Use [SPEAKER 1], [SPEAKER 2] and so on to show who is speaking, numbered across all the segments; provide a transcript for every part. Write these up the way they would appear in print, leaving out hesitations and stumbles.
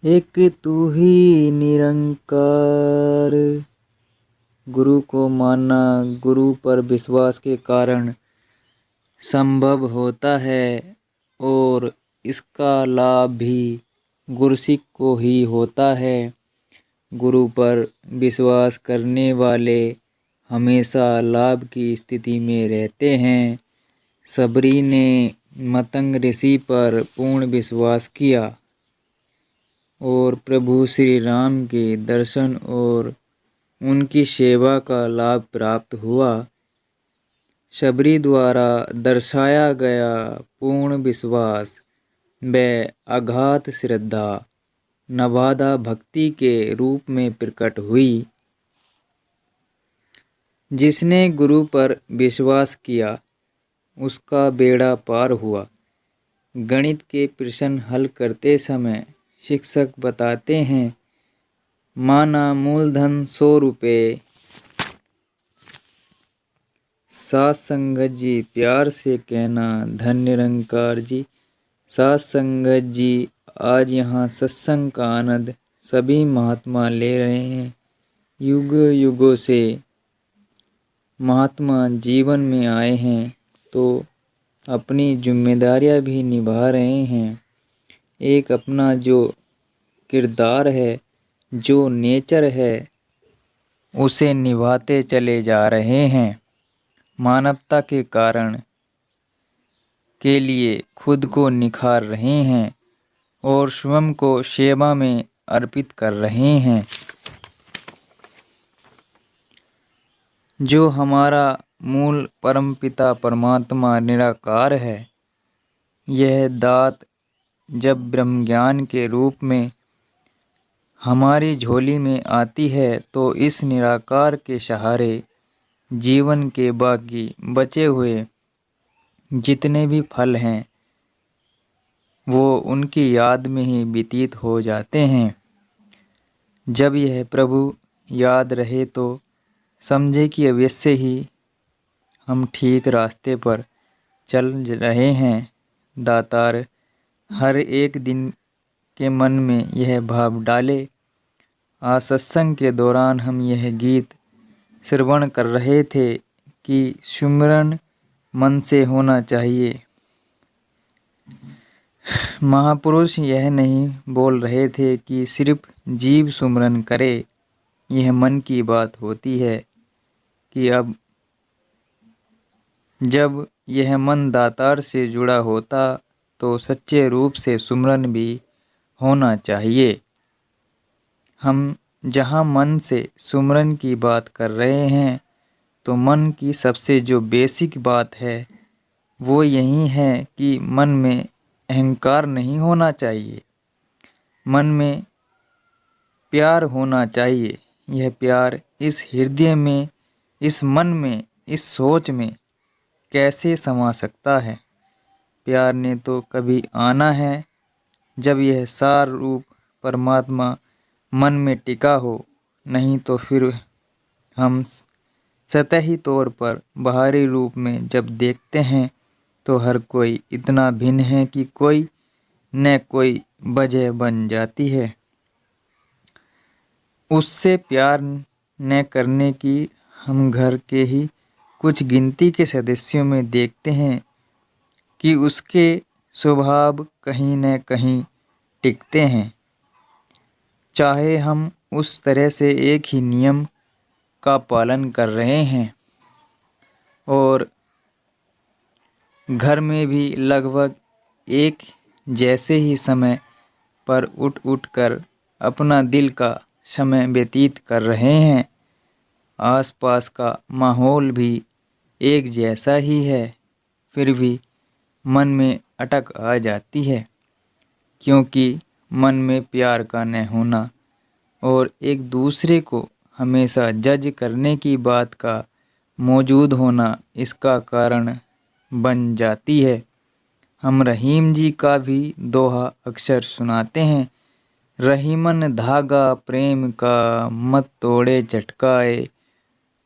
[SPEAKER 1] एक तू ही निरंकार। गुरु को मानना गुरु पर विश्वास के कारण संभव होता है और इसका लाभ भी गुरसिक को ही होता है। गुरु पर विश्वास करने वाले हमेशा लाभ की स्थिति में रहते हैं। सबरी ने मतंग ऋषि पर पूर्ण विश्वास किया और प्रभु श्री राम के दर्शन और उनकी सेवा का लाभ प्राप्त हुआ। सबरी द्वारा दर्शाया गया पूर्ण विश्वास व अगाध श्रद्धा नवादा भक्ति के रूप में प्रकट हुई। जिसने गुरु पर विश्वास किया उसका बेड़ा पार हुआ। गणित के प्रश्न हल करते समय शिक्षक बताते हैं, माना मूलधन 100 रुपये। सात संगत जी प्यार से कहना, धन निरंकार जी। सात संगत जी, आज यहाँ सत्संग का आनंद सभी महात्मा ले रहे हैं। युग युगों से महात्मा जीवन में आए हैं तो अपनी जिम्मेदारियां भी निभा रहे हैं। एक अपना जो किरदार है, जो नेचर है, उसे निभाते चले जा रहे हैं। मानवता के कारण के लिए खुद को निखार रहे हैं और स्वयं को सेवा में अर्पित कर रहे हैं। जो हमारा मूल परमपिता परमात्मा निराकार है, यह दात जब ब्रह्म ज्ञान के रूप में हमारी झोली में आती है तो इस निराकार के सहारे जीवन के बाकी बचे हुए जितने भी फल हैं वो उनकी याद में ही व्यतीत हो जाते हैं। जब यह प्रभु याद रहे तो समझे कि अवश्य ही हम ठीक रास्ते पर चल रहे हैं। दातार हर एक दिन के मन में यह भाव डाले। आज सत्संग के दौरान हम यह गीत श्रवण कर रहे थे कि सुमिरन मन से होना चाहिए। महापुरुष यह नहीं बोल रहे थे कि सिर्फ जीव सुमिरन करे। यह मन की बात होती है कि अब जब यह मन दातार से जुड़ा होता तो सच्चे रूप से सुमिरन भी होना चाहिए। हम जहाँ मन से सुमिरन की बात कर रहे हैं तो मन की सबसे जो बेसिक बात है वो यही है कि मन में अहंकार नहीं होना चाहिए। मन में प्यार होना चाहिए। यह प्यार इस हृदय में, इस मन में, इस सोच में कैसे समा सकता है। प्यार ने तो कभी आना है जब यह सार रूप परमात्मा मन में टिका हो, नहीं तो फिर हम सतही तौर पर बाहरी रूप में जब देखते हैं तो हर कोई इतना भिन्न है कि कोई न कोई वजह बन जाती है। उससे प्यार न करने की हम घर के ही कुछ गिनती के सदस्यों में देखते हैं कि उसके स्वभाव कहीं न कहीं टिकते हैं। चाहे हम उस तरह से एक ही नियम का पालन कर रहे हैं और घर में भी लगभग एक जैसे ही समय पर उठ कर अपना दिल का समय व्यतीत कर रहे हैं। आसपास का माहौल भी एक जैसा ही है, फिर भी मन में अटक आ जाती है क्योंकि मन में प्यार का न होना और एक दूसरे को हमेशा जज करने की बात का मौजूद होना इसका कारण बन जाती है। हम रहीम जी का भी दोहा अक्सर सुनाते हैं, रहीमन धागा प्रेम का मत तोड़े चटकाए,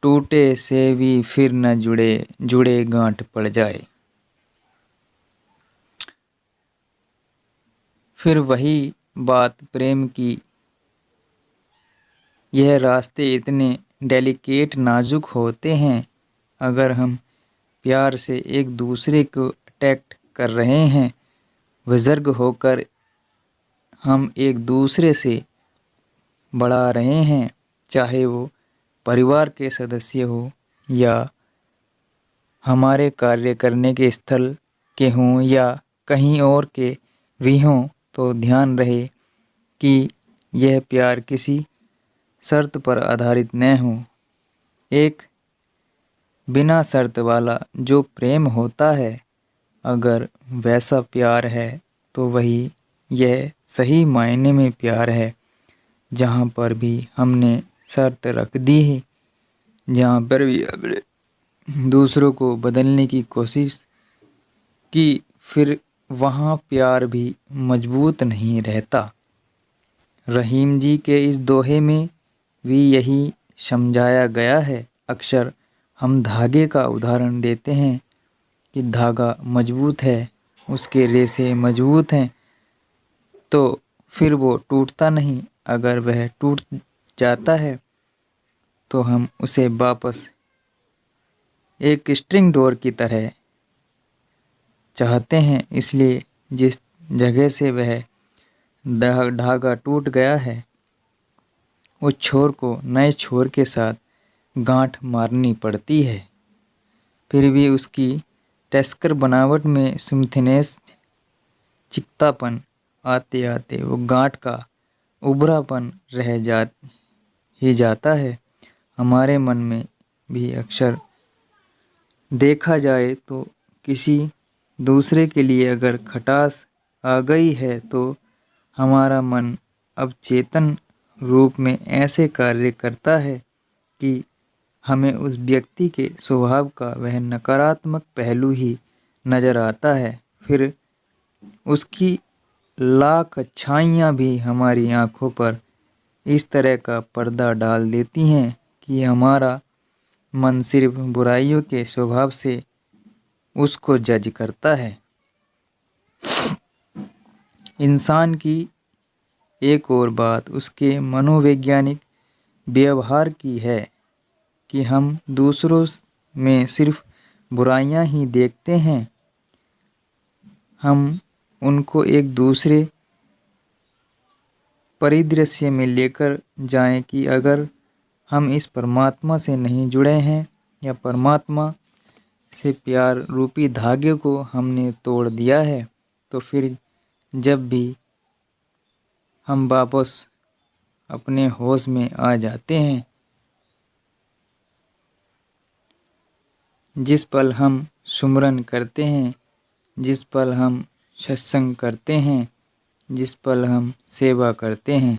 [SPEAKER 1] टूटे से भी फिर न जुड़े, जुड़े गांठ पड़ जाए। फिर वही बात प्रेम की, यह रास्ते इतने डेलिकेट नाजुक होते हैं। अगर हम प्यार से एक दूसरे को अटैक कर रहे हैं, बुजुर्ग होकर हम एक दूसरे से बढ़ा रहे हैं, चाहे वो परिवार के सदस्य हो या हमारे कार्य करने के स्थल के हों या कहीं और के भी हों, तो ध्यान रहे कि यह प्यार किसी शर्त पर आधारित न हो। एक बिना शर्त वाला जो प्रेम होता है, अगर वैसा प्यार है तो वही यह सही मायने में प्यार है। जहाँ पर भी हमने शर्त रख दी है, जहाँ पर भी हमने दूसरों को बदलने की कोशिश की, फिर वहाँ प्यार भी मजबूत नहीं रहता। रहीम जी के इस दोहे में भी यही समझाया गया है। अक्सर हम धागे का उदाहरण देते हैं कि धागा मजबूत है, उसके रेशे मजबूत हैं, तो फिर वो टूटता नहीं। अगर वह टूट जाता है तो हम उसे वापस एक स्ट्रिंग डोर की तरह चाहते हैं। इसलिए जिस जगह से वह धागा टूट गया है, उस छोर को नए छोर के साथ गांठ मारनी पड़ती है। फिर भी उसकी टेक्सचर बनावट में स्मूथनेस, चिकनापन आते आते वो गांठ का उभरापन रह जाता है। हमारे मन में भी अक्सर देखा जाए तो किसी दूसरे के लिए अगर खटास आ गई है, तो हमारा मन अब चेतन रूप में ऐसे कार्य करता है कि हमें उस व्यक्ति के स्वभाव का वह नकारात्मक पहलू ही नज़र आता है। फिर उसकी लाख अच्छाइयाँ भी हमारी आँखों पर इस तरह का पर्दा डाल देती हैं कि हमारा मन सिर्फ बुराइयों के स्वभाव से उसको जज करता है। इंसान की एक और बात उसके मनोवैज्ञानिक व्यवहार की है कि हम दूसरों में सिर्फ बुराइयां ही देखते हैं। हम उनको एक दूसरे परिदृश्य में लेकर जाएं कि अगर हम इस परमात्मा से नहीं जुड़े हैं या परमात्मा से प्यार रूपी धागे को हमने तोड़ दिया है, तो फिर जब भी हम वापस अपने होश में आ जाते हैं, जिस पल हम सुमरन करते हैं, जिस पल हम सत्संग करते हैं, जिस पल हम सेवा करते हैं,